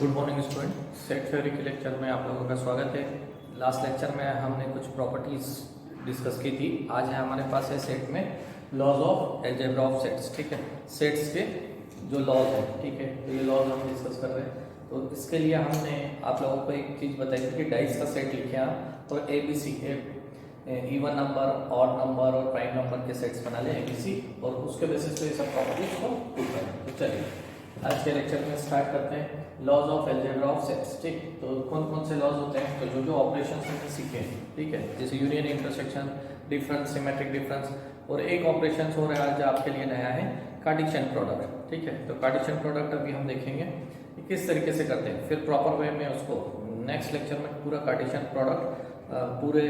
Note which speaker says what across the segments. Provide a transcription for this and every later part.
Speaker 1: Good morning student. Set theory के lecture में आप लोगों का स्वागत है। लास्ट लेक्चर में हमने कुछ प्रॉपर्टीज डिस्कस की थी। आज है हमारे पास है सेट में laws of algebra of sets. ठीक है, सेट्स के जो लॉज हैं, ठीक है, तो ये लॉज हम डिस्कस कर रहे हैं। तो इसके लिए हमने आप लोगों को एक चीज़ बताई थी कि डाइस का सेट लिखे आप और ABC even number, odd number और प्राइम नंबर के सेट्स बना लें ABC, और उसके बेसिस पे सब प्रॉपर्टीज को प्रूव करें। तो चलिए आज के लेक्चर में स्टार्ट करते हैं laws of algebra of sets. ठीक, तो कौन कौन से लॉज होते हैं, तो जो ऑपरेशंस हमने सीखे हैं, ठीक है, जैसे union, intersection, difference, symmetric difference, और एक ऑपरेशन हो रहा है जो आपके लिए नया है, कार्टेशियन प्रोडक्ट। ठीक है, तो कार्टेशियन प्रोडक्ट अभी हम देखेंगे कि किस तरीके से करते हैं, फिर प्रॉपर वे में उसको नेक्स्ट लेक्चर में पूरा कार्टेशियन प्रोडक्ट पूरे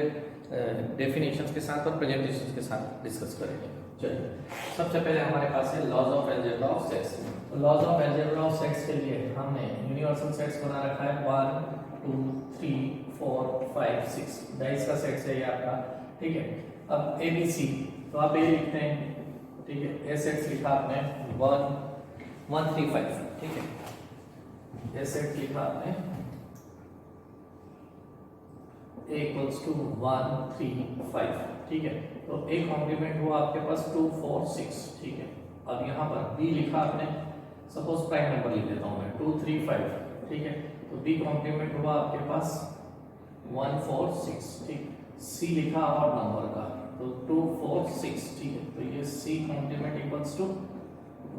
Speaker 1: डेफिनेशंस के साथ और प्रेजेंटेशंस के साथ डिस्कस करेंगे। चलिए, सबसे पहले हमारे पास है laws of algebra of sets. तो laws of algebra of sets के लिए हमने यूनिवर्सल सेट्स बना रखा है 1 2 3 4 5 6 डाइस का सेट है ये आपका। ठीक है, अब ABC तो आप ये लिखते हैं, ठीक है, ए सेट्स लिखा आपने 1 1 3 5। ठीक है, ए सेट लिखा आपने इक्वल्स टू 1 3 5। ठीक है, तो एक कॉम्प्लीमेंट हुआ आपके पास 2 4 6। ठीक है, अब यहाँ पर B लिखा आपने, सपोज प्राइम नंबर लिख देता हूँ मैं 2 3 5। ठीक है, तो B कॉम्प्लीमेंट हुआ आपके पास 1 4 6। ठीक, C लिखा और नंबर का, तो 2 4 6। ठीक है, तो ये C कॉम्प्लीमेंट इक्वल्स टू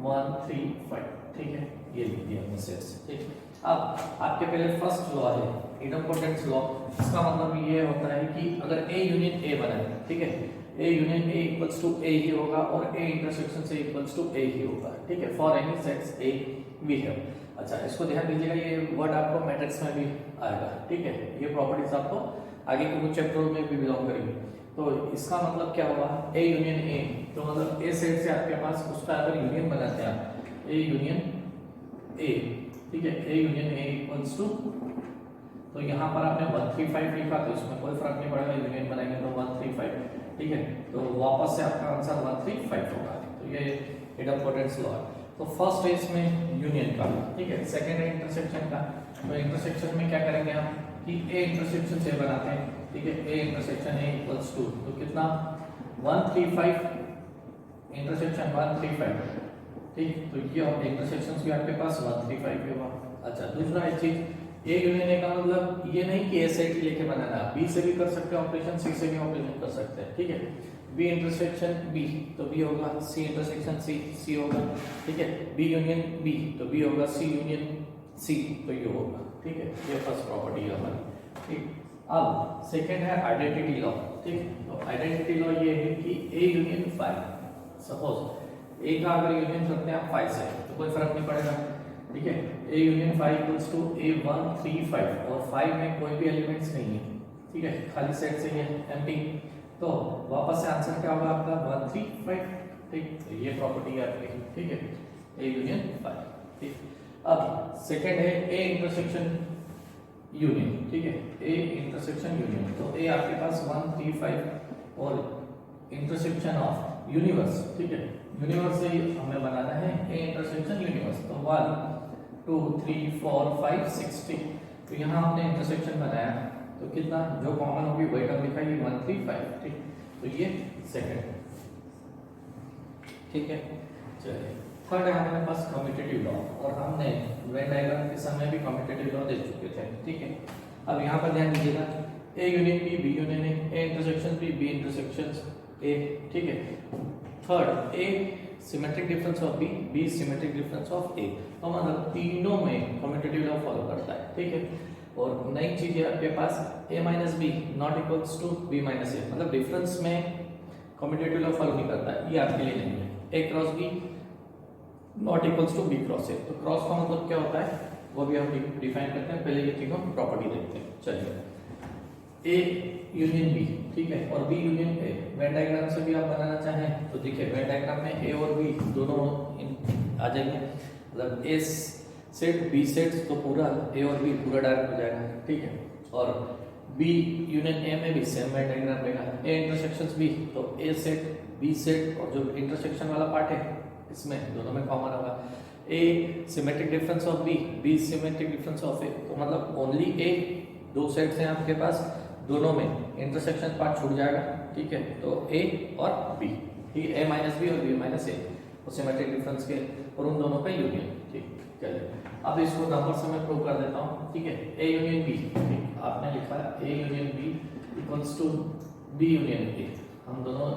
Speaker 1: 1 3 5। ठीक है, ये लिख दिया हमने सेट्स। ठीक, अब आपके पहले फर्स्ट लॉ है इडम्पोटेंस लॉ। इसका मतलब ये होता है कि अगर A यूनियन A बना है, ठीक है, A union A equals to A ही होगा और A इंटरसेक्शन से इक्वल्स टू A ही होगा। ठीक है, for any sets A we have. अच्छा, इसको ध्यान दीजिएगा, ये वर्ड आपको मैट्रिक्स में भी आएगा। ठीक है, ये प्रॉपर्टीज आपको आगे के कुछ चैप्टरों में भी बिलोंग करेंगी। तो इसका मतलब क्या होगा, A यूनियन A, तो मतलब A सेट से आपके पास उसका अगर यूनियन बनाते हैं आप A यूनियन A, ठीक है, A union A equals to, तो यहाँ पर आपने 1 3 5 लिखा, तो इसमें कोई फर्क नहीं पड़ेगा, यूनियन बनाएंगे तो 1 3 5। ठीक है, तो वापस से आपका आंसर 1 3 5 होगा। तो ये इडम्पोटेंस लॉ है। तो फर्स्ट है इसमें यूनियन का, ठीक है, सेकंड है इंटरसेक्शन का। तो इंटरसेक्शन में क्या करेंगे हम कि A इंटरसेक्शन से बनाते हैं। ठीक है, A intersection A equals to, तो कितना 1 3 5 इंटरसेक्शन 1 3 5। ठीक, तो ये इंटरसेक्शंस भी आपके पास 1 3 5 होगा। अच्छा, दूसरा एक चीज, A यूनियन A का मतलब ये नहीं कि A सेट लेके बनाना, B से भी कर सकते हैं ऑपरेशन, C से भी ऑपरेशन कर सकते हैं। ठीक है, B इंटरसेक्शन B तो B होगा, C इंटरसेक्शन C C होगा। ठीक है, B यूनियन B तो B होगा, C यूनियन C तो ये होगा। ठीक है, ये फर्स्ट प्रॉपर्टी है हमारी। ठीक, अब सेकंड है आइडेंटिटी लॉ। ठीक, तो आइडेंटिटी लॉ ये है कि A यूनियन 5, सपोज A का अगर यूनियन करते हैं आप 5 से तो कोई फर्क नहीं पड़ेगा। ठीक है, A union 5 equals to A 1 3 5, और 5 में कोई भी एलिमेंट्स नहीं है। ठीक है, खाली सेट से ये एम्प्टी, तो वापस से आंसर क्या होगा आपका 1 3 5। ठीक, तो ये प्रॉपर्टी है आपकी। ठीक है, A यूनियन 5। ठीक, अब सेकंड है A इंटरसेक्शन यूनियन। ठीक है, A इंटरसेक्शन यूनियन, तो A आपके पास 1 3 5 और इंटरसेक्शन ऑफ यूनिवर्स। ठीक है, यूनिवर्स से हमें बनाना है A इंटरसेक्शन यूनिवर्स, तो 1 2 3 4 5 6। ठीक, तो यहाँ हमने इंटरसेक्शन बनाया, तो कितना जो कॉमन होगी वही टर्म लिखा है 1 3 5। ठीक, तो ये सेकंड। ठीक है, चलिए थर्ड है हमारे पास कम्यूटेटिव लॉ, और हमने वेन डायग्राम के समय भी कम्यूटेटिव लॉ देख चुके थे। ठीक है, अब यहाँ पर ध्यान दीजिएगा, A union B B union A intersection B intersection A। ठीक है, third A symmetric difference of B symmetric difference of A, तो मतलब तीनों में कम्यूटेटिव लॉ फॉलो करता है। ठीक है, और नई चीज है आपके पास A minus B not equals to B minus A, मतलब डिफरेंस में कम्यूटेटिव लॉ फॉलो नहीं करता है, ये आपके लिए नहीं है। A cross B not equals to B cross A, तो क्रॉस का मतलब क्या होता है वो भी हम डिफाइन करते हैं, पहले ये तीनों प्रॉपर्टी देखते हैं। चलिए, A यूनियन B, ठीक है, और B union A, Venn diagram से भी आप बनाना चाहें तो देखिए वेन डायग्राम में A और B दोनों आ जाएंगे, मतलब A सेट B सेट, तो पूरा A और B पूरा डायरेक्ट हो जाएगा। ठीक है, और B यूनियन A में भी सेम वेन डायग्राम रहेगा। A इंटरसेक्शंस B, तो A सेट B सेट और जो इंटरसेक्शन वाला पार्ट है इसमें दोनों में कॉमन होगा। A symmetric difference of B, B symmetric difference of A, तो मतलब ओनली ए, दो सेट्स हैं आपके पास, दोनों में इंटरसेक्शन पार्ट छूट जाएगा, ठीक है। तो ए और बी, ठीक है, ए माइनस बी और बी माइनस ए, और सिमेट्रिक डिफरेंस के और उन दोनों का यूनियन, ठीक। चलिए अब इसको नंबर से मैं प्रूव कर देता हूँ, ठीक है। ए यूनियन बी, ठीक, आपने लिखा है A union B equals to B union A, हम दोनों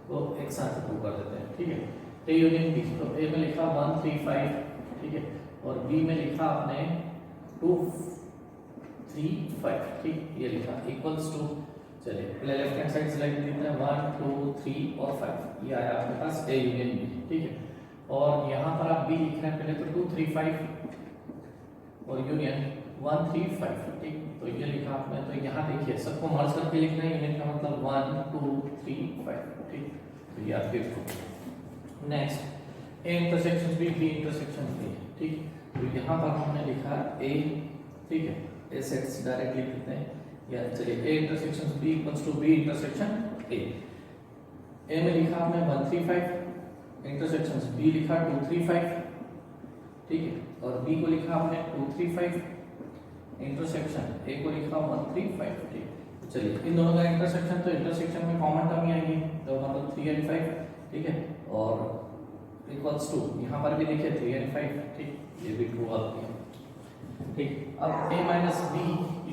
Speaker 1: को एक साथ प्रूव कर देते हैं, ठीक है। ए यूनियन बी, तो ए में लिखा 1 3 5, ठीक है, और बी में लिखा आपने 2 3 5, ठीक, ये लिखा इक्वल्स टू, चलिए पहले लेफ्ट हैंड साइड सेलेक्ट करते हैं, 1 2 3 और 5, ये आया आपके पास ए यूनियन बी, ठीक है। और यहाँ पर आप बी लिख रहे हैं पहले तो 2 3 5 और यूनियन 1 3 5, ठीक, तो ये लिखा आपने। तो यहाँ देखिए सबको मर्ज करके लिखना है, यूनियन का मतलब 1 2 3 5, ठीक, तो ये आपके proof. Next A intersection B, B intersection B, ठीक, तो यहाँ पर हमने लिखा ए, ठीक है, ए सेट्स डायरेक्टली लिखते हैं, या चलिए A intersection B equals to B intersection A. A में लिखा आपने 1 3 5, इंटरसेक्शंस बी लिखा 2 3 5, ठीक है, और बी को लिखा आपने 2 3 5, इंटरसेक्शन ए को लिखा 1 3 5, ठीक। तो चलिए इन दोनों का इंटरसेक्शन, तो इंटरसेक्शन में कॉमन टर्म ही आएगी, तो मतलब 3 and 5, ठीक है, और इक्वल्स टू यहाँ पर भी देखिए 3 and 5, ठीक, ये भी ट्रू आ गया, ठीक। अब a minus B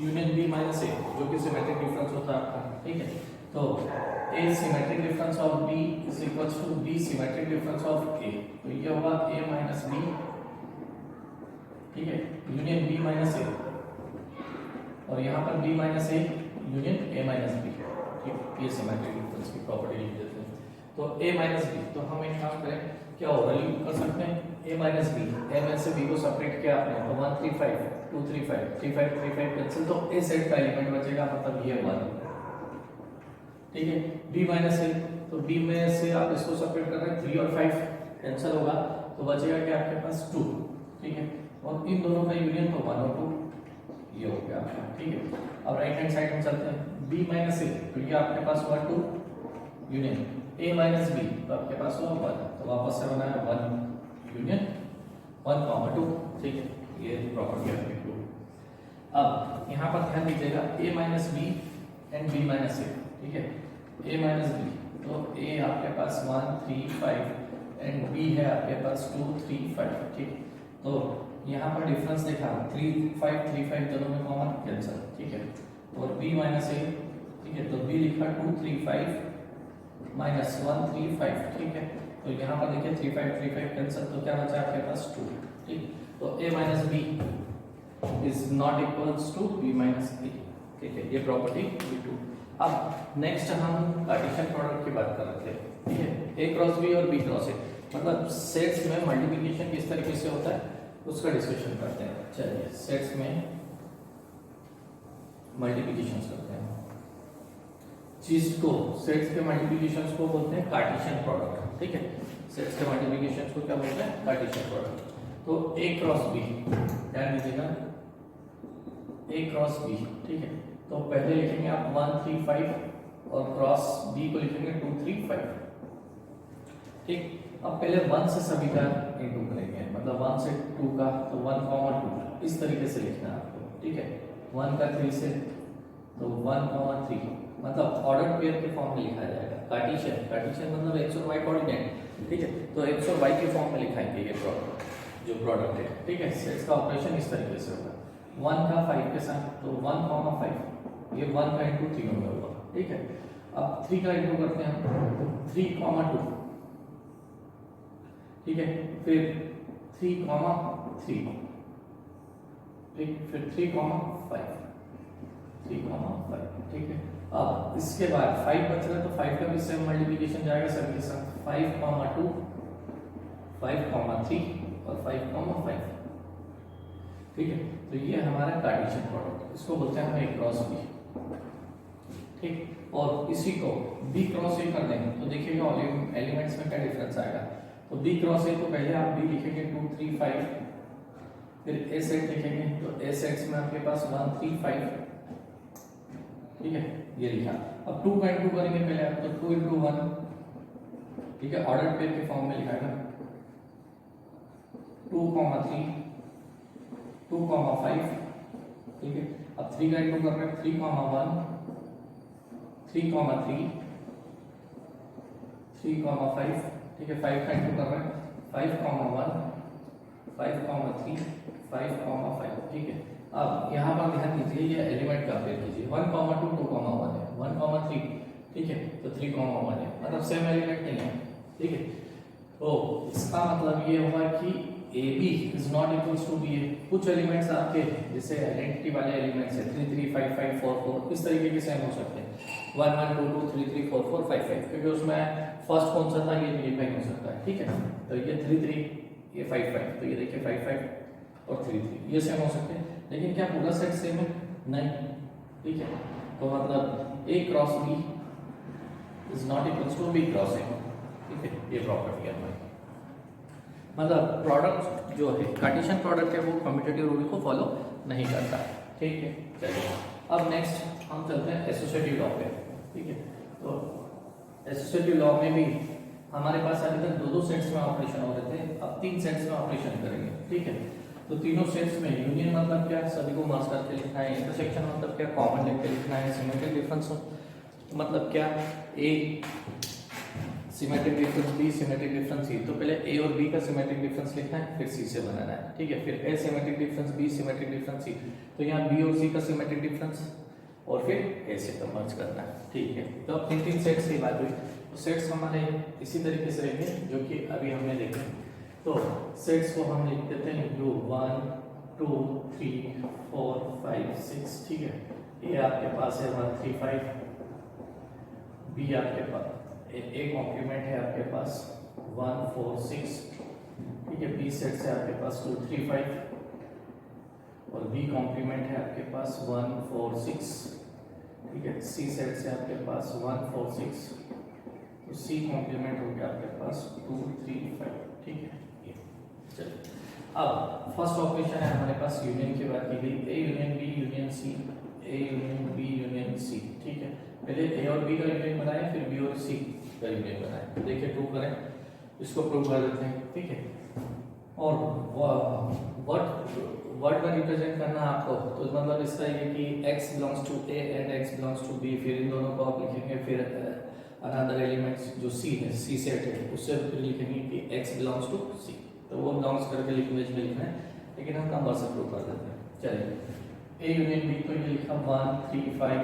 Speaker 1: union b minus A, जो कि सिमेट्रिक डिफरेंस होता है आपका, ठीक है, तो a symmetric difference of b is equals to b symmetric difference of a, तो ये होगा a माइनस b, ठीक है, यूनियन b माइनस a, और यहाँ पर b minus a union a minus b, ठीक, ये सिमेट्रिक डिफरेंस की प्रॉपर्टी लिख देते हैं। तो a माइनस b, तो हम एक काम करें, क्या ओवरलैप कर सकते हैं, a माइनस b, a में से b को सेपरेट किया आपने, तो 1 3 5 2 3 5 3 5 3 5 कैंसिल, तो a सेट का एलिमेंट बचेगा, मतलब ये 1, ठीक है। b माइनस a, तो b में से आप इसको सेपरेट कर रहे हैं, 3 और 5 कैंसिल होगा, तो बचेगा क्या आपके पास 2, ठीक है, और इन दोनों का यूनियन तो 1 और 2, ये हो गया आपका, ठीक है। अब राइट हैंड साइड में चलते हैं, b माइनस a, तो ये आपके पास हुआ 2 यूनियन a माइनस b, तो आपके पास हुआ 1, तो वापस से बनाया 1 यूनियन 1 2, ठीक है, ये प्रॉपर्टी आपकी ट्रू। अब यहाँ पर ध्यान दीजिएगा a minus b and b minus a, ठीक है, a माइनस b, तो a आपके पास 1 3 5 एंड b है आपके पास 2 3 5, ठीक, तो यहाँ पर डिफरेंस देखा 3 5 3 5 दोनों में कॉमन कैंसिल, ठीक है, और b माइनस a, ठीक है, तो b लिखा 2 3 5 माइनस 1 3 5, ठीक है, तो यहाँ पर देखिए 3 5 3 5 कैंसिल, तो क्या बचा आपके पास 2, ठीक, तो a minus b is not equals to b minus a, ठीक है, ये प्रॉपर्टी v2। अब नेक्स्ट हम कार्टेशियन प्रोडक्ट की बात कर रहे थे, ठीक है, a क्रॉस b और b क्रॉस a, मतलब सेट्स में मल्टीप्लिकेशन किस तरीके से होता है उसका डिस्कशन करते हैं। चलिए सेट्स में मल्टीप्लिकेशन करते हैं, चीज को सेट्स के मल्टीप्लिकेशंस को बोलते हैं कार्टेशियन प्रोडक्ट, ठीक है, सेट्स के मल्टीप्लिकेशंस को क्या बोलते हैं, कार्टेशियन प्रोडक्ट। तो a क्रॉस b, ध्यान दीजिएगा a क्रॉस b, ठीक है, तो पहले लिखेंगे आप 1 3 5 और क्रॉस b को लिखेंगे 2 3 5, ठीक। अब पहले 1 से सभी का इनटू करेंगे, मतलब 1 से 2 का, तो 1 2 इस तरीके से लिखना है आपको, ठीक है, 1 का 3 से, तो 1 3, मतलब ऑर्डर पेयर के फॉर्म में लिखा जाएगा। कार्टेशियन, कार्टेशियन मतलब x और y कोऑर्डिनेट, ठीक है, तो x और y के फॉर्म में लिखाएंगे ये प्रोडक्ट, जो प्रोडक्ट है, ठीक है, सेट्स का ऑपरेशन इस तरीके से होगा, 1 का 5 के साथ, तो 1 5, ये 1 का इंटू 3 में होगा, ठीक है। अब 3 का इंटू करते हैं, 3 2, ठीक है, फिर 3 3, ठीक, फिर 3 5, 3 5, ठीक है। अब इसके बाद 5 बच रहा है, तो 5 का भी सेम मल्टीप्लिकेशन जाएगा सभी के साथ, 5 2 5 3 और 5 5, ठीक है, तो ये हमारा कार्टेशियन प्रोडक्ट, इसको बोलते हैं हम a क्रॉस b, ठीक, और इसी को b क्रॉस a कर देंगे, तो देखिएगा एलिमेंट्स में क्या डिफरेंस आएगा। तो b क्रॉस a, तो पहले आप b लिखेंगे 2 3 5, फिर a सेट लिखेंगे, तो a सेट्स में आपके पास 1 3 5, ठीक है, ये लिखा। अब 2 का इंटू करेंगे पहले आप, तो 2 × 1, ठीक है, ऑर्डर पेयर के फॉर्म में लिखा है, 2,3, 2,5, ठीक है। अब 3 का इंटू कर रहे हैं, 3,1, 3,3, 3,5, ठीक है। 5 का इंटू कर रहे हैं, 5,1, 5,3, 5,5, ठीक है। अब यहाँ पर ध्यान दीजिए, ये एलिमेंट का पेयर कीजिए, 1,2, 2,1 है, 1,3, ठीक है, तो 3,1 है, मतलब सेम एलिमेंट नहीं है, ठीक है। तो इसका मतलब ये हुआ कि AB is not equals to BA। कुछ एलिमेंट्स आपके जैसे आइडेंटिटी वाले एलिमेंट्स है 3, 3, 5, 5, 4, 4 इस तरीके के सेम हो सकते हैं, 1, 1, 2, 2, 3, 3, 4, 4, 5, 5, क्योंकि उसमें फर्स्ट कौन सा था, ये 5 हो सकता है, ठीक है। तो ये 3, 3, ये 5, 5, तो ये देखिए 5, 5 और 3, 3 ये सेम हो सकते हैं, लेकिन क्या पूरा सेट सेम है? नहीं, ठीक है। तो मतलब A cross B is not equals to B cross A, ठीक है। ये प्रॉपर्टी है हमारी, मतलब प्रोडक्ट जो है कार्टेशियन प्रोडक्ट है वो कम्यूटेटिव रूल को फॉलो नहीं करता, ठीक है। चलिए अब नेक्स्ट हम चलते हैं एसोसिएटिव लॉ पे, ठीक है। तो एसोसिएटिव लॉ में भी हमारे पास अभी तक दो सेट्स में ऑपरेशन हो रहे थे, अब 3 सेट्स में ऑपरेशन करेंगे, ठीक है। तो तीनों सेट्स में यूनियन मतलब क्या, सभी को मार्क्स करके लिखना है, इंटरसेक्शन मतलब क्या, कॉमन लेके लिखना है, सिमेट्रिक डिफरेंस मतलब क्या, A symmetric difference B symmetric difference C. तो पहले ए और बी का सिमेट्रिक डिफरेंस लिखना है, फिर सी से बनाना है, ठीक है। फिर A symmetric difference B symmetric difference C, तो यहाँ बी और सी का सिमेट्रिक डिफरेंस और फिर ए से कन्वर्ज करना है, ठीक है। तो अब 3 सेट्स की बात हुई, तो सेट्स हमारे इसी तरीके से रहेंगे जो कि अभी हमने देखे। तो सेट्स को हम लिख देते हैं जो 1, 2, 3, 4, 5, 6, ठीक है। ए आपके पास है 1, 3, 5, बी आपके पास एक कॉम्प्लीमेंट है आपके पास 1, 4, 6, ठीक है। बी सेट से आपके पास 2, 3, 5 और बी कॉम्प्लीमेंट है आपके पास 1, 4, 6, ठीक है। सी सेट से आपके पास 1, 4, 6, तो सी कॉम्प्लीमेंट हो गया आपके पास 2, 3, 5, ठीक है। चलिए अब फर्स्ट ऑपरेशन है हमारे पास यूनियन की बात की गई, A union B union C, A union B union C, ठीक है। पहले ए और बी का यूनियन बनाए, फिर बी और सी का यूनियन बनाए, देखिए प्रूव करें, इसको प्रूव कर देते हैं, ठीक है। और व्हाट का रिप्रेजेंट करना है आपको, तो मतलब इसका ये कि x belongs to a and x belongs to b, फिर इन दोनों को आप लिखेंगे, फिर अनदर एलिमेंट्स जो c है, c सेट है, उससे फिर लिखेंगे कि x बिलोंग्स टू c, तो वो बिलोंग्स करके लैंग्वेज में लिखना है, लेकिन हम नंबर से प्रूव कर देते हैं। चलिए a यूनियन b, तो ये लिखा 1, 3, 5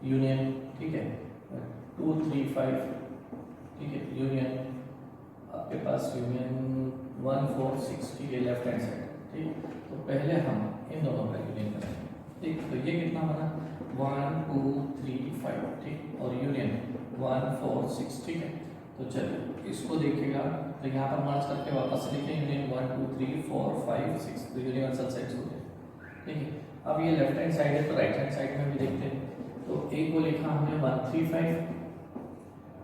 Speaker 1: यूनियन, ठीक है, 2, 3, 5, ठीक है, यूनियन आपके पास यूनियन 1, 4, 6, ठीक है, लेफ्ट हैंड साइड, ठीक। तो पहले हम इन दोनों का यूनियन करेंगे, ठीक। तो ये कितना बना 1, 2, 3, 5, ठीक, और यूनियन 1, 4, 6, ठीक है। तो चलिए इसको देखिएगा, तो यहाँ पर मार्च करके वापस से लिखें यूनियन 1, 2, 3, 4, 5, 6, तो यूनिवर्सल सेट्स हो गए, ठीक है। अब ये लेफ्ट हैंड साइड है, तो राइट हैंड साइड में भी देखते हैं। तो ए को लिखा हमने 1, 3, 5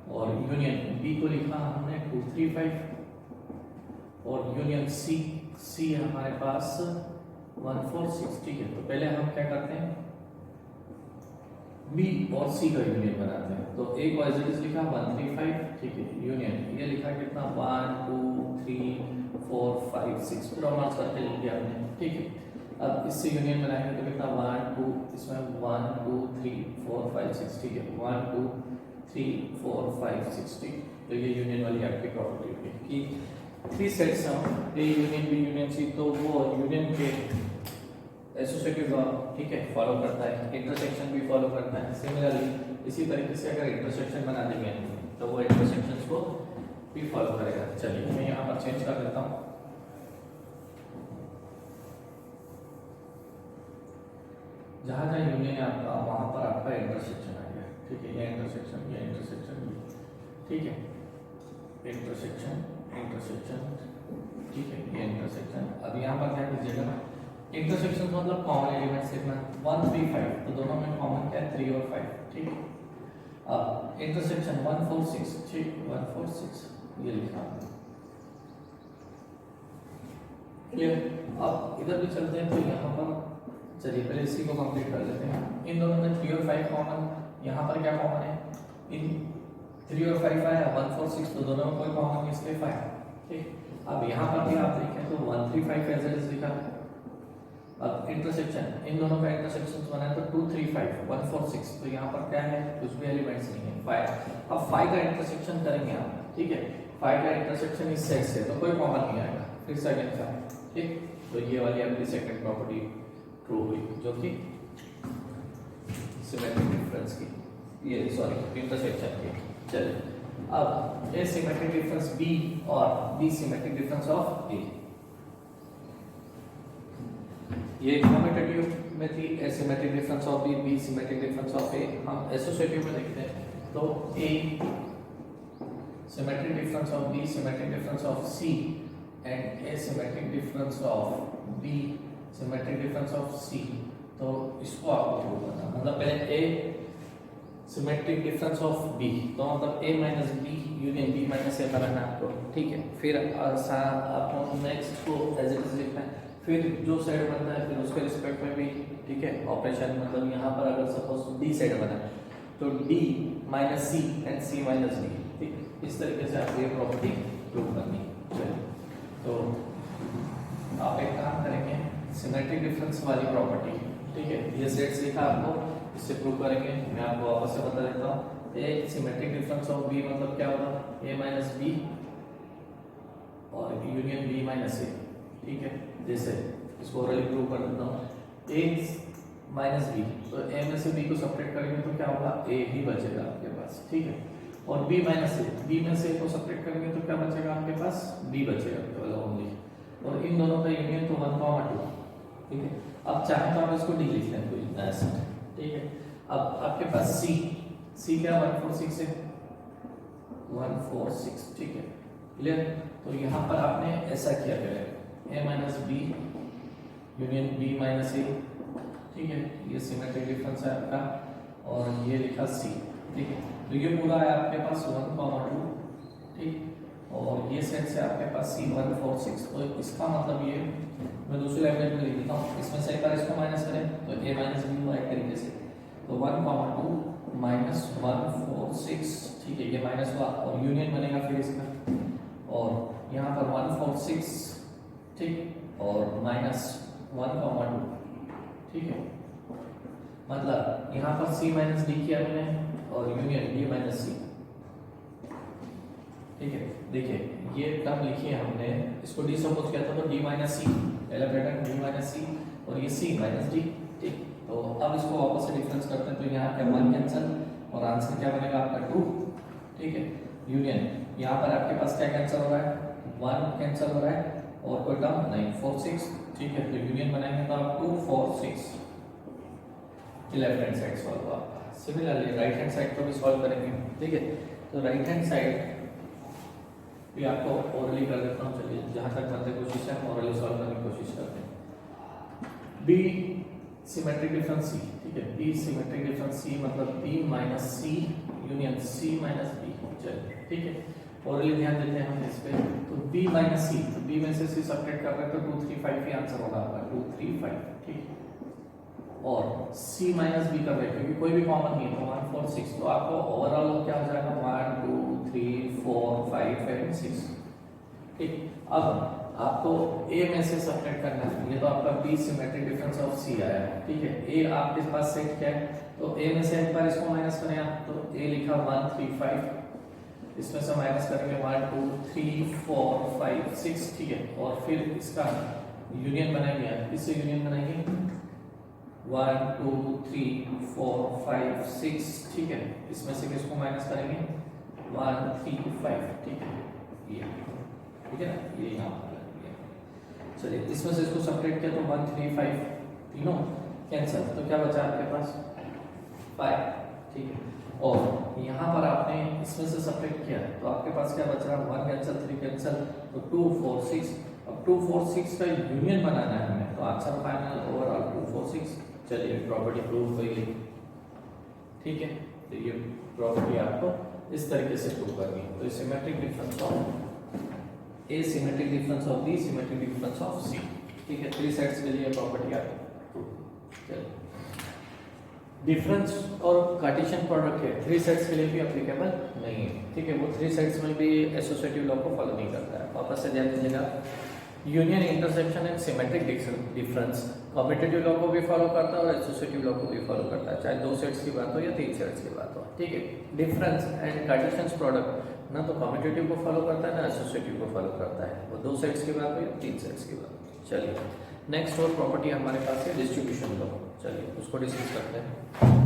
Speaker 1: और यूनियन बी को लिखा हमने 2, 3, 5 और यूनियन सी हमारे पास 1, 4, 6, ठीक है। तो पहले हम क्या करते हैं, बी और सी का यूनियन बनाते हैं। तो ए को एज इट इज लिखा 1, 3, 5, ठीक है, यूनियन ये लिखा कितना 1, 2, 3, 4, 5, 6, पूरा मार्क्स करके लिख दिया हमने, ठीक है। अब इससे यूनियन बनाएंगे तो कितना 1, 2, इसमें 1, 2, 3, 4, 5, 6, ठीक है, 1, 2, 3, 4, 5, 6, ठीक। तो ये यूनियन वाली आपकी प्रॉपर्टी होगी कि 3 सेट्स हैं, A union B union C, तो वो यूनियन के एसोसिएटिव लॉ, ठीक है, फॉलो करता है, इंटरसेक्शन भी फॉलो करता है। सिमिलरली इसी तरीके से अगर इंटरसेक्शन बना देंगे तो वो इंटरसेक्शंस को भी फॉलो करेगा। चलिए मैं यहाँ पर चेंज कर देता हूँ, जहाँ जहाँ यूनियन है आपका वहाँ पर आपका इंटरसेक्शन आ गया, ठीक है। ये इंटरसेक्शन ठीक है, इंटरसेक्शन, ठीक है, ये इंटरसेक्शन। अब यहाँ पर क्या कीजिएगा, इंटरसेक्शन मतलब कॉमन एलिमेंट्स लिखना, 1, 3, 5, तो दोनों में कॉमन क्या है 3 और 5, ठीक। अब इंटरसेक्शन 1, 4, 6, ठीक, 1, 4, 6 ये लिखा क्लियर। अब इधर भी चलते हैं, तो यहाँ पर चलिए पहले इसी को कंप्लीट कर लेते हैं। इन दोनों में 3 और 5 कॉमन, यहाँ पर क्या कॉमन है, इन 3 और 5 आया 1, 4, 6, तो दोनों में कोई कॉमन नहीं, इसलिए 5, ठीक, अब यहाँ पर भी आप देखें तो 135 एज इट इज लिखा है। अब इंटरसेक्शन, इन दोनों का इंटरसेक्शन बना है तो 235 146, तो यहाँ पर क्या है, कुछ भी एलिमेंट्स नहीं है 5। अब 5 का इंटरसेक्शन करेंगे आप, ठीक है, 5 का इंटरसेक्शन इस सेट से तो कोई कॉमन नहीं आएगा, फिर सेकंड का, ठीक, तो ये वाली आपकी सेकंड प्रॉपर्टी ट्रू हुई, जो कि सिमेट्रिक डिफरेंस की, ये सॉरी इंटरसेक्शन की। चलिए अब ए सिमेट्रिक डिफरेंस बी और B symmetric difference of A, ये कम्यूटेटिव में थी, A symmetric difference of B, B symmetric difference of A. हम एसोसिएटिव में देखते हैं तो A symmetric difference of B symmetric difference of C and A symmetric difference of B symmetric difference of C, तो इसको आपको प्रूव करना, मतलब पहले A symmetric difference of B, तो मतलब a minus B union b minus ए बनाना है आपको, ठीक है, फिर आपको नेक्स्ट को एज इट इज लिखना है, फिर जो सेट बनता है फिर उसके रिस्पेक्ट में भी, ठीक है, ऑपरेशन, मतलब यहाँ पर अगर सपोज डी सेट बना है तो d minus C and c minus D, ठीक, इस तरीके से आपको ये प्रॉपर्टी प्रूव करनी है। तो आप एक काम करेंगे, सिमेट्रिक डिफरेंस वाली प्रॉपर्टी, ठीक है, ये सेट्स लिखा आपको, इससे प्रूव करेंगे। मैं आपको वापस से बता देता हूँ, ए सिमेट्रिक डिफरेंस ऑफ बी मतलब क्या होगा, ए माइनस बी और यूनियन बी माइनस ए, ठीक है, जैसे इसको ओरली प्रूव कर देता हूँ, ए माइनस बी, तो ए में से बी को सेपरेट करेंगे तो क्या होगा, ए ही बचेगा आपके पास, ठीक है, और बी माइनस ए, बी में से को सेपरेट करेंगे तो क्या बचेगा आपके पास, बी बचेगा केवल ओनली, और इन दोनों का यूनियन तो 1,2, ठीक है। अब चाहे तो आप इसको डी लिख लें, कोई इतना ऐसा, ठीक है। अब आपके पास सी क्या 146 है, 146, ठीक है, क्लियर। तो यहाँ पर आपने ऐसा किया पहले, A minus B union B minus A, ठीक है, ये सिमेट्रिक डिफरेंस है आपका, और ये लिखा सी, ठीक है, तो ये पूरा है आपके पास 1,2, ठीक, और ये सेट से आपके पास सी 146, तो इसका मतलब ये मैं दूसरी लैंग्वेज में लिख देता हूँ, इसमें से एक बार इसको माइनस करें तो a माइनस बी हुआ एक तरीके से, तो 1,2 माइनस 146, ठीक है, ये माइनस हुआ और यूनियन बनेगा फिर इसका, और यहाँ पर 146, ठीक, और माइनस 1,2, ठीक है, मतलब यहाँ पर c माइनस डी किया मैंने और यूनियन d माइनस सी, ठीक है। देखिए ये टर्म लिखी है हमने, इसको डी सपोज किया था तो डी माइनस सी, पहला पैटर्न डी माइनस सी और ये सी माइनस डी, ठीक, तो अब इसको वापस से डिफरेंस करते हैं तो यहाँ क्या 1 कैंसिल और आंसर क्या बनेगा आपका 2, ठीक है, यूनियन यहाँ पर आपके पास क्या कैंसिल हो रहा है, 1 कैंसिल हो रहा है और कोई टर्म नहीं 46, ठीक है, तो यूनियन बनाएंगे तो आप 2 4 6, लेफ्ट हैंड साइड सॉल्व हुआ। सिमिलरली राइट हैंड साइड को भी सॉल्व करेंगे, ठीक है, तो राइट हैंड साइड भी आपको ओरली कर देता हूँ, चलिए जहाँ तक बनते कोशिश है ओरली सॉल्व करने की कोशिश करते हैं। बी सिमेट्रिक डिफरेंस सी, ठीक है, बी सिमेट्रिक डिफरेंस सी मतलब B minus C union C minus B, चलिए, ठीक है, ओरली ध्यान देते हैं हम इस पे, तो बी माइनस सी, तो बी में से सी सब्ट्रैक्ट कर रहे हैं तो 2 3 5 ही आंसर होगा आपका 2 3 5, ठीक, और c माइनस बी कर रहे हैं क्योंकि कोई भी कॉमन नहीं है तो 146, तो आपको ओवरऑल क्या हो जाएगा 1 2 3 4 5 एंड 6, ठीक। अब आपको a में से सब्ट्रैक्ट करना है, ये तो आपका b symmetric difference of c आया है, ठीक है, a आपके पास सेट क्या है, तो a में से एक बार इसको माइनस करें आप, तो a लिखा 1 3 5, इसमें से माइनस करेंगे 1 2 3 4 5 6, ठीक है, और फिर इसका यूनियन बनाएंगे, इससे यूनियन बनाएंगे 1 2 3 4 5 6, ठीक है, इसमें से किसको माइनस करेंगे 1 3 5, ठीक है, ये ठीक है ना, ये यहाँ पर चलिए इसमें से इसको सब्ट्रैक्ट किया तो 1 3 5 तीनों कैंसिल, तो क्या बचा आपके पास 5, ठीक है, और यहाँ पर आपने इसमें से सब्ट्रैक्ट किया तो आपके पास क्या बच रहा है 1 कैंसिल 3 कैंसिल, तो 2 4 6, अब 2 4 6 का यूनियन बनाना है हमें, तो आंसर फाइनल ओवरऑल 2 4 6, चलिए प्रॉपर्टी प्रूव हुई, ठीक है, तो ये प्रॉपर्टी आपको इस तरीके से प्रूव करनी है। तो symmetric difference of A symmetric difference of B symmetric difference of C, ठीक है, 3 सेट्स के लिए प्रॉपर्टी आपको चलिए डिफरेंस और कार्टेशियन प्रोडक्ट है 3 सेट्स के लिए भी एप्लीकेबल नहीं है, ठीक है, वो 3 सेट्स में भी एसोसिएटिव लॉ को फॉलो नहीं करता है। अब वापस से ध्यान दीजिएगा, union, intersection and symmetric difference commutative law को भी फॉलो करता है और एसोसिएटिव लॉ को भी फॉलो करता है, चाहे 2 सेट्स की बात हो या 3 सेट्स की बात हो, ठीक है। डिफरेंस एंड कार्टेशियन प्रोडक्ट ना तो कम्यूटेटिव को फॉलो करता है ना एसोसिएटिव को फॉलो करता है, वो 2 सेट्स की बात हो या 3 सेट्स की बात हो। चलिए नेक्स्ट और प्रॉपर्टी हमारे पास है डिस्ट्रीब्यूशन लॉ, चलिए उसको डिस्कस करते हैं।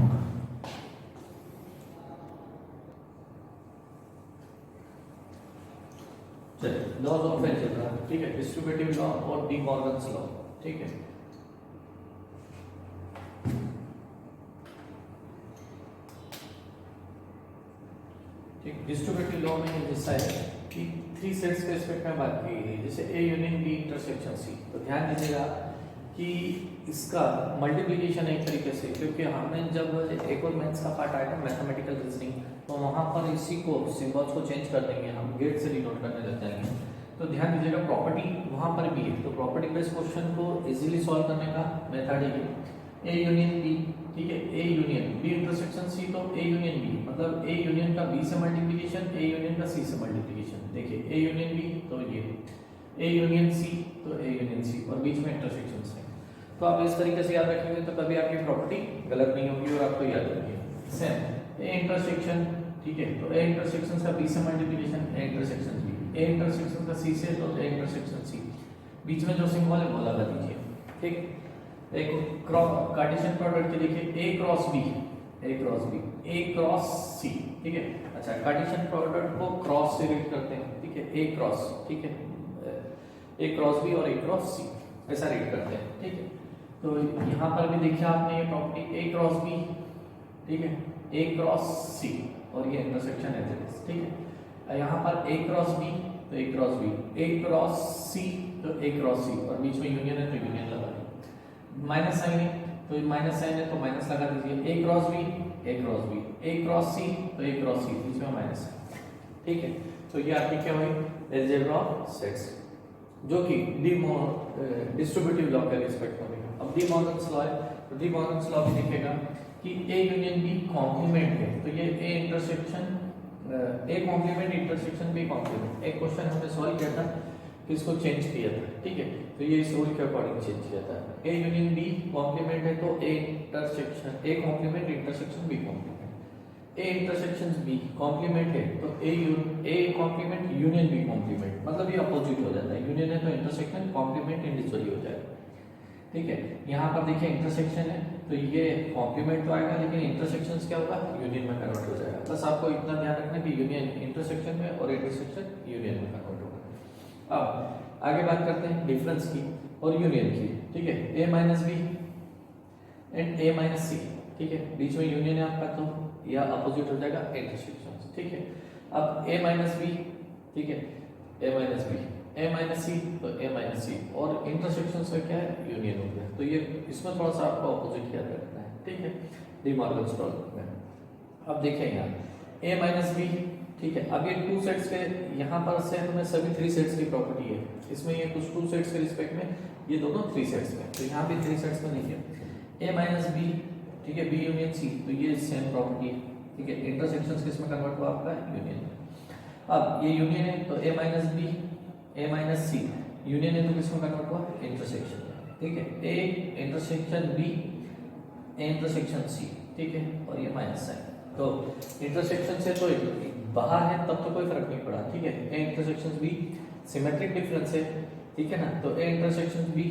Speaker 1: चलिए लॉज ऑफ अलजेब्रा, ठीक है, डिस्ट्रीब्यूटिव लॉ और डी मॉर्गन्स लॉ, ठीक है। ठीक, डिस्ट्रीब्यूटिव लॉ में जैसा है कि 3 सेट्स के रिस्पेक्ट में बात की गई है, जैसे A union B intersection C, तो ध्यान दीजिएगा कि इसका मल्टीप्लिकेशन एक तरीके से, क्योंकि हमने जब एक और मैथ्स का पार्ट आया था मैथमेटिकल रीजनिंग, तो वहां पर इसी को सिंबल्स को चेंज कर देंगे, हम गेट से डिनोट करने लग जाएंगे। तो ध्यान दीजिएगा प्रॉपर्टी वहां पर भी है, तो प्रॉपर्टी बेस्ड क्वेश्चन को इजीली सॉल्व करने का मेथड है ए यूनियन बी, ठीक है, A union B intersection C, तो ए यूनियन बी मतलब ए यूनियन का बी से मल्टीप्लिकेशन, ए यूनियन का सी से मल्टीप्लिकेशन। देखिए ए यूनियन बी तो ये, ए यूनियन सी तो ए यूनियन सी, और बीच में इंटरसेक्शन है। तो आप इस तरीके से याद रखेंगे तो कभी आपकी प्रॉपर्टी गलत नहीं होगी और आपको याद होगी। सेम ए इंटरसेक्शन, ठीक है, तो ए इंटरसेक्शन का बी से multiplication, A intersection B, A intersection का सी से, तो ए इंटरसेक्शन सी, बीच में जो सिंबल है वो लगा दीजिए, ठीक। एक कार्टेशियन प्रोडक्ट के देखिए ए क्रॉस बी, ए क्रॉस बी, ए क्रॉस सी, ठीक है। अच्छा, कार्टेशियन प्रोडक्ट को क्रॉस से रीड करते हैं, ठीक है, ए क्रॉस, ठीक है, ए क्रॉस बी और ए क्रॉस सी ऐसा रीड करते हैं, ठीक है। तो यहाँ पर भी देखिए आपने ये प्रॉपर्टी ए क्रॉस बी, ठीक है, ए क्रॉस सी, और ये इंटरसेक्शन है, ठीक है। यहाँ पर ए क्रॉस बी तो A cross B, A cross सी तो ए क्रॉस सी, और बीच में यूनियन है तो यूनियन लगा दीजिए। माइनस साइन है तो माइनस साइन है तो माइनस लगा दीजिए, ए क्रॉस बी, ए क्रॉस बी, ए क्रॉस सी तो ए क्रॉस सी, बीच में माइनस है, ठीक है। तो ये आपकी क्या हुई अलजेब्रा ऑफ सेट्स, जो कि डिस्ट्रीब्यूटिव लॉ के रिस्पेक्ट में। अब डी मॉर्गन्स लॉ है, तो डी मॉर्गन्स लॉ भी दिखेगा कि ए यूनियन बी कॉम्प्लीमेंट है, तो ये A intersection, A complement intersection B complement. एक क्वेश्चन हमने सॉल्व किया था कि इसको चेंज किया था, ठीक है, तो ये इस रूल के अकॉर्डिंग चेंज किया था। ए यूनियन बी कॉम्प्लीमेंट है तो A intersection, A complement intersection B complement. A intersection B complement है तो A complement union B complement, मतलब ये अपोजिट हो जाता है, यूनियन है तो इंटरसेक्शन, कॉम्प्लीमेंट इंडिविजुअली हो जाएगा, ठीक है। यहाँ पर देखिए इंटरसेक्शन है तो ये कॉम्प्लीमेंट तो आएगा, लेकिन इंटरसेक्शन क्या होगा, यूनियन में कन्वर्ट हो जाएगा। बस आपको इतना ध्यान रखना कि यूनियन इंटरसेक्शन में और इंटरसेक्शन यूनियन में कन्वर्ट होगा। अब आगे बात करते हैं डिफरेंस की और यूनियन की, ठीक है, A minus B and A minus C, ठीक है, बीच में यूनियन है आपका तो यह अपोजिट हो जाएगा इंटरसेक्शन, ठीक है। अब ए माइनस बी, ठीक है, A minus B, A minus सी तो ए माइनस सी, और इंटरसेक्शन से क्या है यूनियन हो गया, तो ये इसमें थोड़ा सा आपको अपोजिट याद रखना है, ठीक है, डी मॉर्गन्स लॉ में। अब देखिए यहाँ ए माइनस बी, ठीक है, अब ये 2 सेट्स के यहाँ पर से हमें सभी 3 सेट्स की प्रॉपर्टी है, इसमें ये कुछ 2 सेट्स के रिस्पेक्ट में, ये दोनों 3 सेट्स में, तो यहाँ भी 3 सेट्स में नहीं है। ए माइनस बी, ठीक है, बी यूनियन सी, तो ये सेम प्रॉपर्टी है, ठीक है, इंटरसेक्शन किस में कन्वर्ट हुआ आपका यूनियन में। अब ये यूनियन है तो A minus B, A minus C, union है तो किसमें कन्वर्ट हुआ इंटरसेक्शन, ठीक है, A intersection B, A intersection C, ठीक है, और ये माइनस साइन, तो इंटरसेक्शन से तो बाहर है तब तो कोई फर्क नहीं पड़ा, ठीक है। A intersection B symmetric difference है, ठीक है ना, तो A intersection B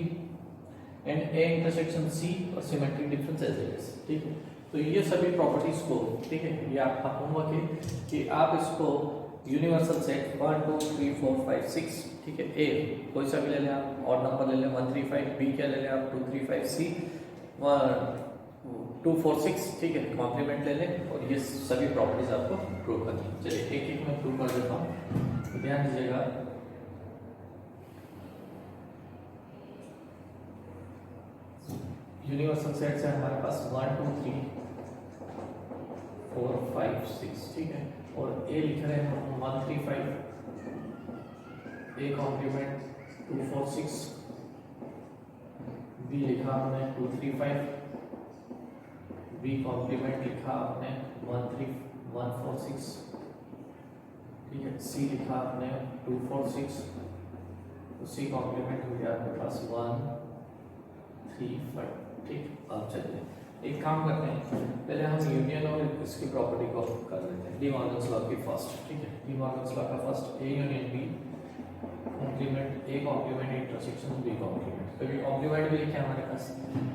Speaker 1: and A intersection C और symmetric difference as it is, ठीक है। तो ये सभी प्रॉपर्टीज को, ठीक है, ये आपका होमवर्क है कि आप इसको यूनिवर्सल सेट 1 2 3 4 5 6, ठीक है, ए कोई सा भी ले लें आप, ऑड नंबर ले लें 1 3 5, बी क्या ले लें आप 2 3 5, सी 2 4 6, ठीक है, कॉम्प्लीमेंट ले लें, और ये सभी प्रॉपर्टीज आपको प्रूव करनी है। चलिए एक एक मैं प्रूव कर देता हूँ, तो ध्यान दीजिएगा। यूनिवर्सल सेट्स है हमारे पास 1 2 3 4 5 6, ठीक है, और ए लिख रहे हैं हम 1 3 5, ए कॉम्प्लीमेंट 2 4 6, बी लिखा हमने 2 3 5, बी कॉम्प्लीमेंट लिखा आपने 1 3 1 4 6, ठीक है, सी लिखा आपने 2 4 6, तो सी कॉम्प्लीमेंट हो गया आपके पास 1 3 5। ठीक, अब चलिए एक काम करते हैं, पहले हम यूनियन और इसकी प्रॉपर्टी को कर लेते हैं। डी मॉर्गन्स लॉ की फर्स्ट, ठीक है, डी मॉर्गन्स लॉ का first, A union B complement A complement intersection B complement, कभी कॉम्प्लीमेंट भी लिखे हमारे पास।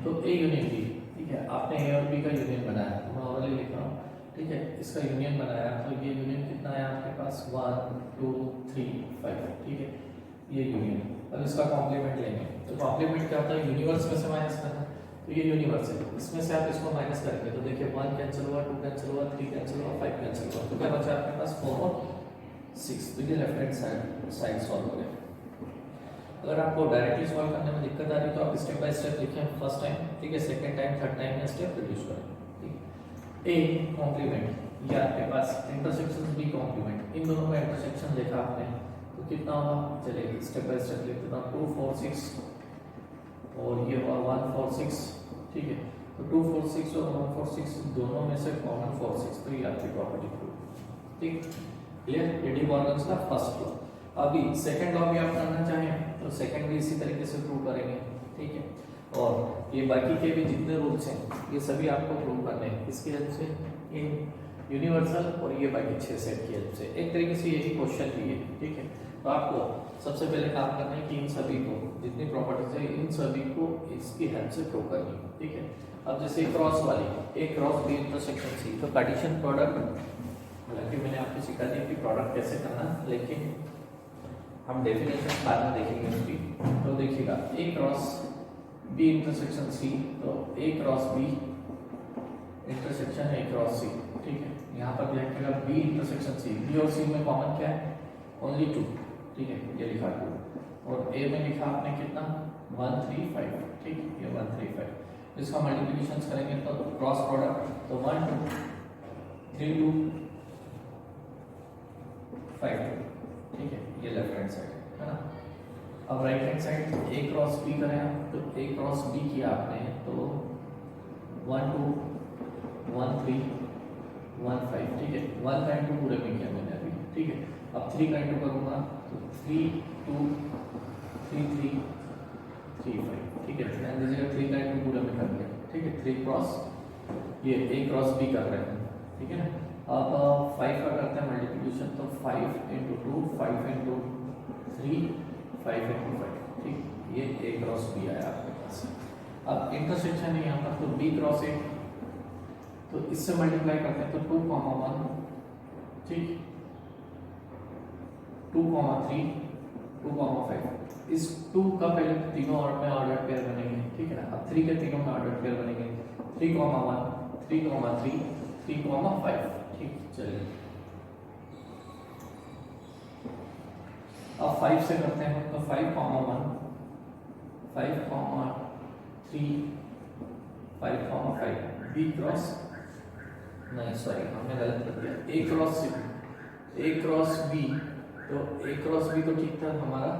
Speaker 1: तो ए यूनियन बी, ठीक है, आपने ए और बी का यूनियन बनाया, मैं ऑलरेडी लिख रहा हूँ, ठीक है, इसका यूनियन बनाया, तो ये यूनियन कितना है आपके पास 1 2 3 5, ठीक है, ये यूनियन। अब इसका कॉम्प्लीमेंट लेंगे, तो कॉम्प्लीमेंट क्या होता है, यूनिवर्स में से माइनस करना, तो ये यूनिवर्स है, इसमें से आप इसको माइनस करेंगे तो देखिए 1 कैंसिल हुआ, 2 कैंसिल हुआ, 3 कैंसिल हुआ, 5 कैंसिल हुआ, तो क्या बचा आपके पास 4 और 6। तो ये लेफ्ट हैंड साइड सॉल्व हो गया। अगर आपको डायरेक्टली सॉल्व करने में दिक्कत आ रही है तो आप स्टेप बाय स्टेप लिखें, फर्स्ट टाइम, ठीक है, सेकंड टाइम, थर्ड टाइम में स्टेप रिड्यूस करें। ठीक, ए कॉम्प्लीमेंट, ये आपके पास इंटरसेक्शन बी कॉम्प्लीमेंट, इन दोनों का इंटरसेक्शन देखा आपने तो कितना हुआ, चलिए स्टेप बाय स्टेप लिखते हैं। 2 4 6 और ये हुआ 1 4 6, ठीक है, तो 2 4 6 और 1 4 6 दोनों में से कॉमन 4 6, तो ये आपकी प्रॉपर्टी प्रूव। ठीक, क्लियर, ये डी मॉर्गन्स का फर्स्ट लॉ। अभी सेकंड लॉ भी आप करना चाहें तो सेकंड भी इसी तरीके से प्रूव करेंगे, ठीक है, और ये बाकी के भी जितने रूल्स हैं ये सभी आपको प्रूव करने हैं, किसकी हेल्प से, इन यूनिवर्सल और ये बाकी 6 सेट की हेल्प से। एक तरीके से यही क्वेश्चन भी है, ठीक है, तो आपको सबसे पहले काम करना है कि इन सभी को, जितनी प्रॉपर्टीज है इन सभी को इसकी हेल्प से प्रूव करनी है, ठीक है। अब जैसे क्रॉस वाली, ए क्रॉस बी इंटरसेक्शन सी, तो कार्टेशियन प्रोडक्ट, हालांकि मैंने आपको सिखा दिया कि प्रोडक्ट कैसे करना, लेकिन हम डेफिनेशन बाद में देखेंगे उसकी। तो देखिएगा A cross B intersection C, तो A cross B intersection A cross C, ठीक है, यहाँ पर देखिएगा बी इंटरसेक्शन सी, बी और सी में कॉमन क्या है, ओनली 2, ठीक है, ये लिखा 2, और ए में लिखा आपने कितना 1 3 5, ठीक, ये 1 3 5, इसका मल्टीप्लिकेशन करेंगे तो क्रॉस प्रोडक्ट, तो 1 2 3 2 5 2, ठीक है, ये लेफ्ट हैंड साइड है ना। अब राइट हैंड साइड ए क्रॉस बी करें हम, तो ए क्रॉस बी किया आपने तो 1 2 1 3 1 5, ठीक है, 1 का इंटू पूरे में किया मैंने अभी, ठीक है। अब 3 का इंटू करूँगा तो 3 2 3 3 3 5, ठीक है, ध्यान दीजिएगा 3 का इंटू पूरे में कर दिया, ठीक है, 3 क्रॉस ये ए क्रॉस बी कर रहे हैं, ठीक है ना। अब 5 का करते हैं मल्टीप्लिकेशन, तो 5 इंटू 2 5 इंटू 3 5 इंटू 5, ठीक, ये ए क्रॉस बी आया आपके पास। अब इंटरसेक्शन है यहाँ पर, तो बी क्रॉस ए, तो इससे मल्टीप्लाई करते हैं तो 2 1, ठीक, 2 3 2 5, इस 2 का पहले तीनों और में ऑर्डर पेयर बनेंगे, ठीक है ना। अब 3 के तीनों में ऑर्डर पेयर बनेंगे, 3 1 3 3 3 5, ठीक, चलिए। अब 5 से करते हैं तो 5 1 5 3 5 5, बी क्रॉस, नहीं सॉरी हमने गलत कर दिया, ए क्रॉस सी, ए क्रॉस बी, तो ए क्रॉस बी तो ठीक था हमारा,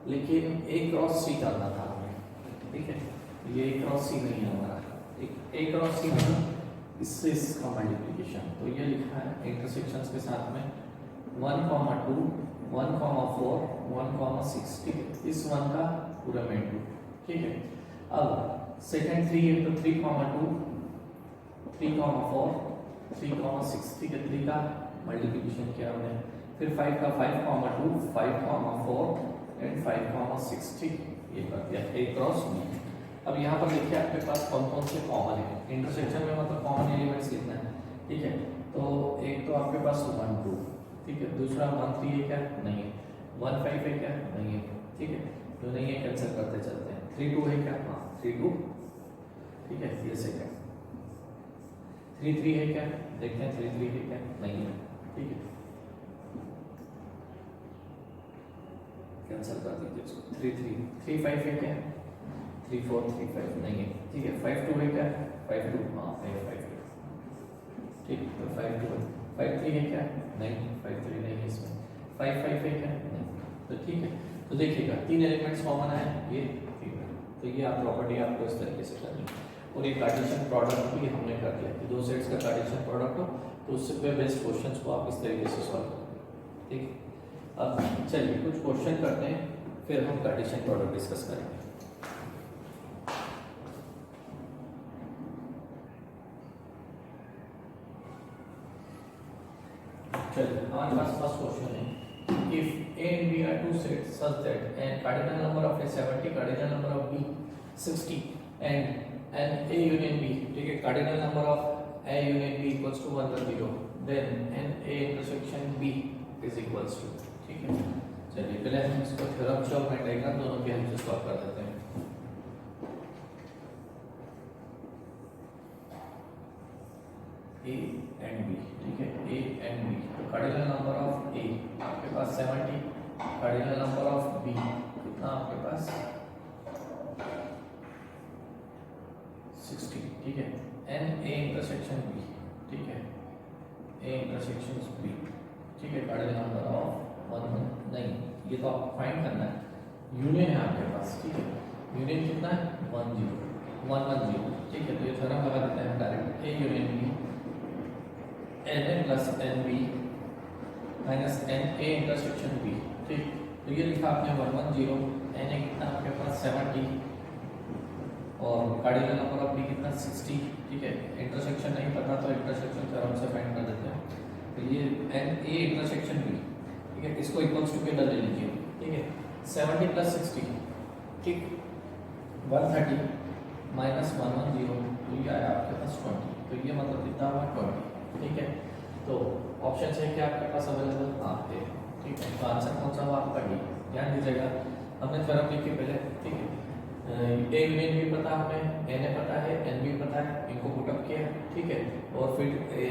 Speaker 1: लेकिन ए क्रॉस सी करना था हमें, ठीक है, ये ए क्रॉस सी नहीं है हमारा, ए क्रॉस सी नहीं, इससे इसका मल्टीप्लिकेशन, तो ये लिखा है इंटरसेक्शंस के साथ में 1 2 1 4 1 6, ठीक है, इस 1 का पूरा में 2, ठीक है। अब सेकंड 3 है तो 3 2 3 4 3 6, ठीक है, 3 का मल्टीप्लिकेशन किया हमने, फिर 5 का 5 2 5 4 एंड 5 6, ठीक, ये कर दिया ए क्रॉस बी। अब यहाँ पर देखिए आपके पास कौन कौन से कॉमन है, इंटरसेक्शन में मतलब कॉमन एलिमेंट्स लिखना है, ठीक है, तो एक तो आपके पास 1 2, ठीक है, दूसरा 1 3 है क्या, नहीं है, 1 5 है क्या, नहीं है, ठीक है, तो नहीं है, कैंसिल करते चलते हैं, 3 2 है क्या, हाँ 3 2, ठीक है, ये सेकंड 3 3 है क्या, देखते हैं 3 3 है क्या, नहीं है, ठीक है, कैंसिल कर दीजिए इसको, 3 3 3 5 है क्या, 3 4 3 5 नहीं है, ठीक है, 5 2 है क्या, 5 2, हाँ 5 5, ठीक, तो 5 2 5 3 है क्या, नहीं 5 3 नहीं है इसमें, 5 5 है क्या, नहीं, तो ठीक है। तो देखिएगा 3 एलिमेंट्स कॉमन है, ये ठीक है, तो ये आप प्रॉपर्टी आपको इस तरीके से करनी है। और ये कार्टेशियन प्रोडक्ट भी हमने कर दिया कि 2 सेट्स का कार्टेशियन प्रोडक्ट हो तो उससे पे बेस्ड क्वेश्चंस को आप इस तरीके से सॉल्व करेंगे, ठीक। अब चलिए कुछ क्वेश्चन करते हैं फिर हम कार्टेशियन प्रोडक्ट डिस्कस करेंगे। चलिए हमारे पास फर्स्ट क्वेश्चन है, if A and B are two sets such that and cardinal number of A 70, cardinal number of B 60 and A union B, ठीक है, cardinal number of A union B equals to 1 or 0, then and A intersection B is equals to, ठीक है। चलिए पहले हम इसको theorem से और डायग्राम दोनों की हेल्प से सॉल्व कर देते हैं। A and B, ठीक है, A and B, cardinal number of A आपके पास 70, कार्डिनल नंबर ऑफ B कितना आपके पास 60, ठीक है, and A इंटरसेक्शन B, ठीक है, A इंटरसेक्शन B, ठीक है, कार्डिनल नंबर ऑफ 1 नहीं, ये तो आपको फाइंड करना है, यूनियन है आपके पास, ठीक है, यूनियन कितना है 1 0 1 1 0, ठीक है, तो ये थ्योरम लगा देते हैं direct, A union B NA plus NB minus NA intersection B, ठीक, तो ये लिखा आपने 1 1 0, NA कितना आपके पास 70 और कार्डिनल नंबर ऑफ B कितना 60, ठीक है, इंटरसेक्शन नहीं पता तो इंटरसेक्शन थ्योरम से फाइंड कर देते हैं, तो ये NA इंटरसेक्शन B, ठीक है, इसको इक्वल्स टू के अंदर ले लीजिए, ठीक है, 70 प्लस 60, ठीक, 130 माइनस 1 1 0, तो ये आया आपके पास 20, तो ये मतलब कितना हुआ 20, ठीक है, तो ऑप्शन है क्या आपके पास अवेलेबल आपके, ठीक है, तो आंसर कौन सा हुआ आपका डी। ध्यान दीजिएगा हमने थ्योरम लिखी पहले, ठीक है, ए यूनियन भी पता हमें, NA पता है, NB पता है, इनको पुटअप किया, ठीक है, और फिर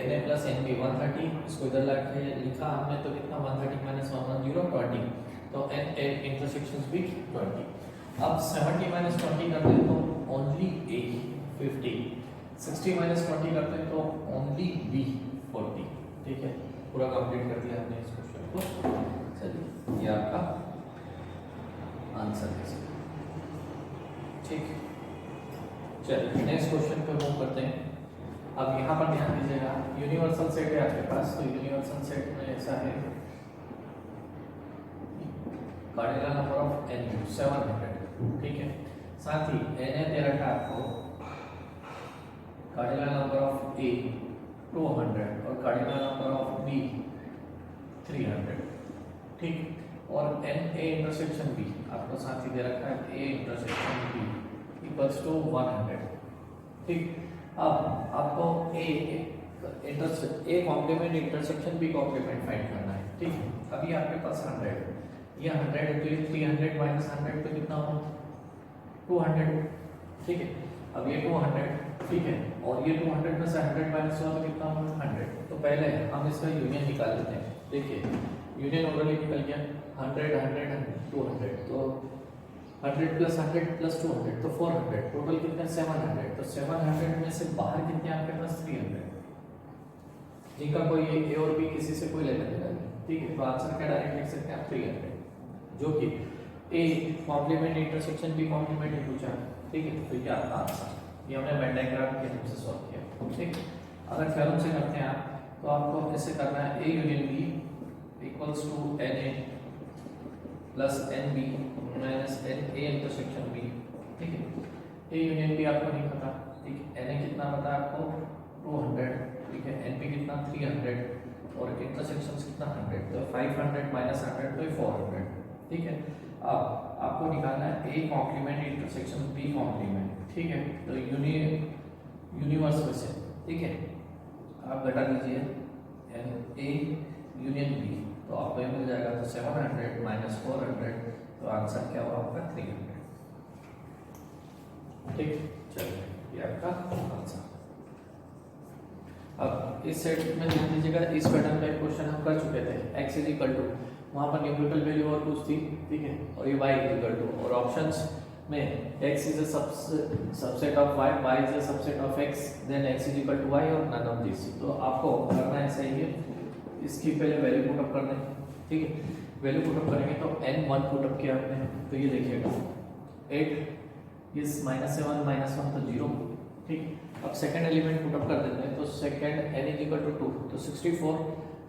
Speaker 1: NA प्लस NB 130, इसको इधर लिखा हमने, तो कितना 130 माइनस 1 1 0 20, तो NA इंटरसेक्शंस भी 20। अब 70 माइनस 20 करते हैं तो ओनली A 50, 60 माइनस 20 करते हैं तो ओनली B 40, ठीक है, पूरा कंप्लीट कर दिया हमने इस क्वेश्चन को। चलिए ये आपका आंसर है, ठीक, चलिए नेक्स्ट क्वेश्चन पे मूव करते हैं। अब यहाँ पर ध्यान दीजिएगा, यूनिवर्सल सेट है आपके पास, तो यूनिवर्सल सेट में ऐसा है, कार्डिनल नंबर ऑफ N 700, ठीक है, साथ ही NA दे रखा है आपको, कार्डिनल नंबर ऑफ A 200 और कार्डिनल नंबर ऑफ B 300, ठीक, और NA इंटरसेक्शन B आपको साथ ही दे रखा है, A intersection B equals to 100, ठीक। अब आपको A complement intersection B complement find करना है, ठीक है, अभी आपके पास 100, ये 100 है तो ये 300 माइनस 100 तो कितना होगा 200, ठीक है, अब ये 200, ठीक है, और ये 200 में से 100 माइनस हुआ तो कितना होगा 100, तो पहले हम इसका यूनियन निकाल लेते हैं, देखिए यूनियन ऑलरेडी निकल गया, 100 100 200, तो 100 प्लस 100 प्लस 200 तो 400, टोटल कितने 700, तो 700 में से बाहर कितने आपके पास 300, जिनका कोई A और B किसी से कोई लेना देना नहीं, ठीक है, तो आंसर क्या डायरेक्ट लिख सकते हैं आप 300, जो कि A complement intersection B complement है पूछा, ठीक है, तो ये आपका आंसर, ये हमने वेन डायग्राम के हेल्प से सॉल्व किया, ठीक। अगर थ्योरम से करते हैं आप तो आपको ऐसे करना है, A union B equals to NA plus NB minus NA intersection B, ठीक है, A यूनियन B आपको नहीं पता, ठीक है, NA कितना पता है आपको 200, ठीक है, NB कितना 300 और इंटरसेक्शन कितना 100, तो 500 माइनस 100 तो 400, ठीक है। अब आपको निकालना है A complement intersection B complement, ठीक है, तो यूनिवर्स में से, ठीक है, आप घटा दीजिए A यूनियन B, तो आपको ये मिल जाएगा, तो 700 माइनस 400, तो आंसर क्या हुआ आपका 300, ठीक, चलिए ये आपका आंसर। अब इस सेट में ध्यान दीजिएगा, इस पैटर्न का क्वेश्चन हम कर चुके थे, x इज इक्वल टू, वहाँ पर न्यूमेरिकल वैल्यू और कुछ थी, ठीक है, और ये y इज इक्वल टू, और ऑप्शंस में x is a subset of y, y is a subset of x, then x is equal to y और नन ऑफ दिस, तो आपको करना है सही है, इसकी पहले वैल्यू पुटअप कर दें, ठीक है, वैल्यू पुटअप करेंगे तो n1 पुटअप किया आपने, तो ये देखिएगा 8 इस -7 -1 तो 0, ठीक। अब सेकंड एलिमेंट पुटअप कर देते हैं, तो second n is equal to 2, तो 64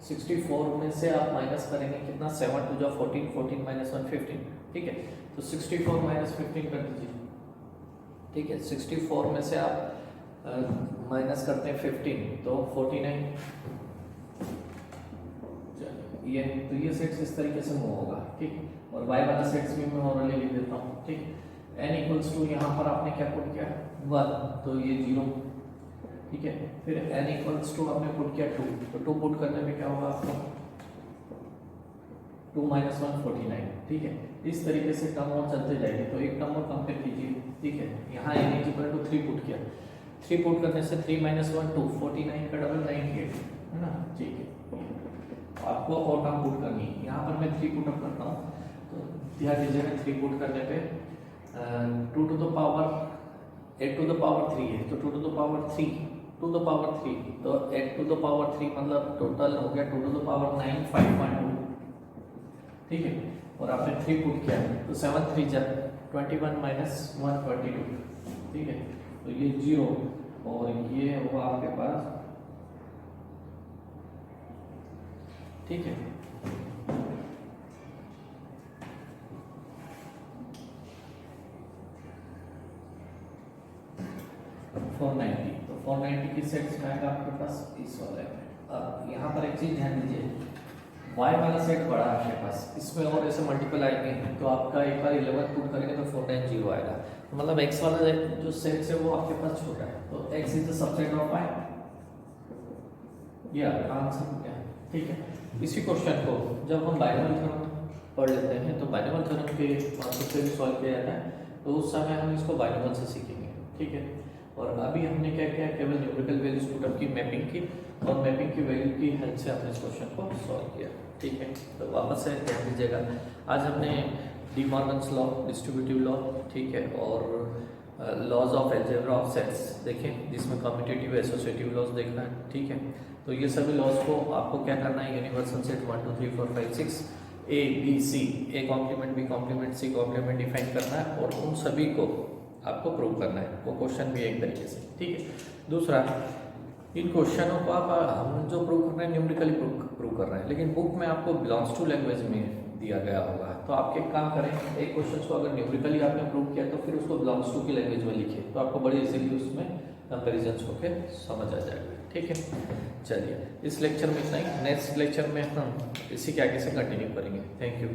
Speaker 1: 64 में से आप माइनस करेंगे कितना, 7 2 जा 14, 14 माइनस 1 15, ठीक है। तो 64 माइनस 15 कर दीजिए, ठीक है। 64 में से आप माइनस करते हैं 15 तो 49, ये तो ये सेट्स इस तरीके से मूव होगा, ठीक। और y वाला सेट्स भी मैं ऑलरेडी लिख देता हूँ, ठीक। n इक्वल्स टू यहाँ पर आपने क्या पुट किया 1, तो ये 0, ठीक है। फिर n इक्वल्स टू आपने पुट किया 2, तो 2 पुट करने में क्या होगा आपको 2 माइनस 1 49, ठीक है। इस तरीके से टर्म और चलते जाएंगे, तो एक टर्म और कंपेयर कीजिए, ठीक है। यहाँ n इक्वल टू 3 पुट किया, 3 पुट करने से 3 माइनस 1 2, 49 का डबल 98, है ना, ठीक है। आपको और टर्म पुट करनी है, यहाँ पर मैं 3 पुट अप करता हूँ, तो ध्यान दीजिएगा 3 पुट करने पे 2 to the power 8 to the power 3 है, तो 2 to the power 3 to the power 3, तो 8 टू द पावर 3 मतलब टोटल हो गया 2 टू द पावर 9 5.2, ठीक है। और आपने 3 पुट किया तो 7 3 जा 21 माइनस 1 22, ठीक है। तो ये 0 और ये होगा आपके पास, ठीक है। तो 490 की सेट्स में आएगा आपके पास इस वाले में। अब यहाँ पर एक चीज ध्यान दीजिए, y वाला सेट बड़ा है आपके पास, इसमें और ऐसे मल्टीपल आएंगे तो आपका एक बार 11 पुट करेंगे तो 490 आएगा, तो मतलब x वाला जो सेट है वो आपके पास छोटा है, तो x is the subset of y, ये आंसर क्या है, ठीक है। इसी क्वेश्चन को जब हम बाइनोमियल थ्योरम पढ़ लेते हैं तो बाइनोमियल थ्योरम के कॉन्सेप्ट से भी सॉल्व किया जाता है, तो उस समय हम इसको बाइनोमियल से सीखेंगे, ठीक है। और अभी हमने क्या किया, केवल न्यूमेरिकल वैल्यूज पुट अप की, मैपिंग की, और मैपिंग की वैल्यू की हेल्प से हमने इस क्वेश्चन को सॉल्व किया, ठीक है। तो वापस से ध्यान दीजिएगा, आज हमने De Morgan's law, distributive law, ठीक है, और laws of algebra of sets देखें, जिसमें कम्यूटेटिव एसोसिएटिव लॉज देखना है, ठीक है। तो ये सभी लॉज को आपको क्या करना है, universal set 1 2 3 4 5 6 A B C, A complement B complement C complement define करना है, और उन सभी को आपको प्रूव करना है, वो क्वेश्चन भी एक तरीके से, ठीक है। दूसरा, इन क्वेश्चनों को आप हम जो प्रूव कर रहे हैं न्यूमेरिकली प्रूव कर रहे हैं, लेकिन बुक में आपको बिलोंग्स टू लैंग्वेज में दिया गया होगा, तो आप एक काम करें, एक क्वेश्चन को अगर न्यूमेरिकली आपने प्रूव किया तो फिर उसको बिलोंग्स टू की लैंग्वेज में लिखिए, तो आपको बड़ी इजीली उसमें कंपेरिजन होके समझ आ जाएगा, ठीक है। चलिए, इस लेक्चर में इतना ही, नेक्स्ट लेक्चर में हम इसी के आगे से कंटिन्यू करेंगे। Thank you.